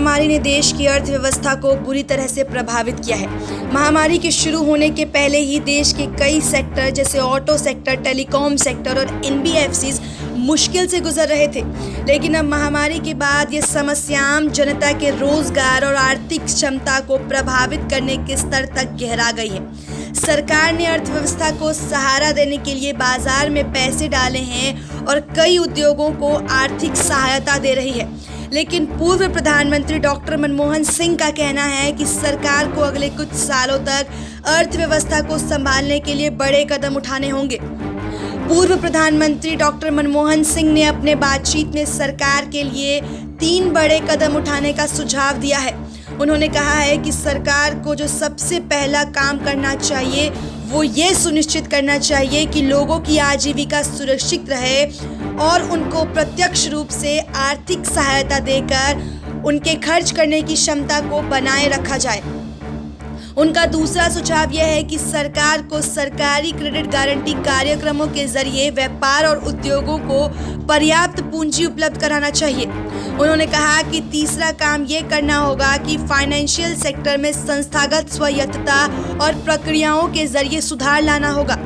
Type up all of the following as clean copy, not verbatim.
महामारी ने देश की अर्थव्यवस्था को बुरी तरह से प्रभावित किया है। महामारी के शुरू होने के पहले ही देश के कई सेक्टर जैसे ऑटो सेक्टर, टेलीकॉम सेक्टर और एनबीएफसीज मुश्किल से गुजर रहे थे। लेकिन अब महामारी के बाद ये समस्या आम जनता के रोजगार और आर्थिक क्षमता को प्रभावित करने के स्तर तक गहरा गई है। सरकार ने अर्थव्यवस्था को सहारा देने के लिए बाजार में पैसे डाले हैं और कई उद्योगों को आर्थिक सहायता दे रही है। लेकिन पूर्व प्रधानमंत्री डॉक्टर मनमोहन सिंह का कहना है कि सरकार को अगले कुछ सालों तक अर्थव्यवस्था को संभालने के लिए बड़े कदम उठाने होंगे। पूर्व प्रधानमंत्री डॉक्टर मनमोहन सिंह ने अपने बातचीत में सरकार के लिए 3 बड़े कदम उठाने का सुझाव दिया है। उन्होंने कहा है कि सरकार को जो सबसे पहला काम करना चाहिए वो ये सुनिश्चित करना चाहिए कि लोगों की आजीविका सुरक्षित रहे और उनको प्रत्यक्ष रूप से आर्थिक सहायता देकर उनके खर्च करने की क्षमता को बनाए रखा जाए। उनका दूसरा सुझाव यह है कि सरकार को सरकारी क्रेडिट गारंटी कार्यक्रमों के जरिए व्यापार और उद्योगों को पर्याप्त पूंजी उपलब्ध कराना चाहिए। उन्होंने कहा कि तीसरा काम ये करना होगा कि फाइनेंशियल सेक्टर में संस्थागत स्वायत्तता और प्रक्रियाओं के जरिए सुधार लाना होगा।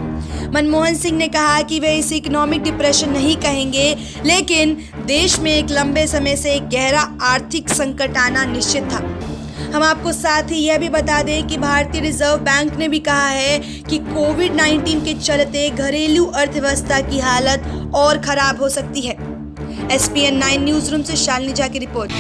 मनमोहन सिंह ने कहा कि वे इसे इकोनॉमिक डिप्रेशन नहीं कहेंगे, लेकिन देश में एक लंबे समय से एक गहरा आर्थिक संकट आना निश्चित था। हम आपको साथ ही यह भी बता दें कि भारतीय रिजर्व बैंक ने भी कहा है कि कोविड-19 के चलते घरेलू अर्थव्यवस्था की हालत और खराब हो सकती है। SPN 9 न्यूज़ रूम से शालिनी झा की रिपोर्ट।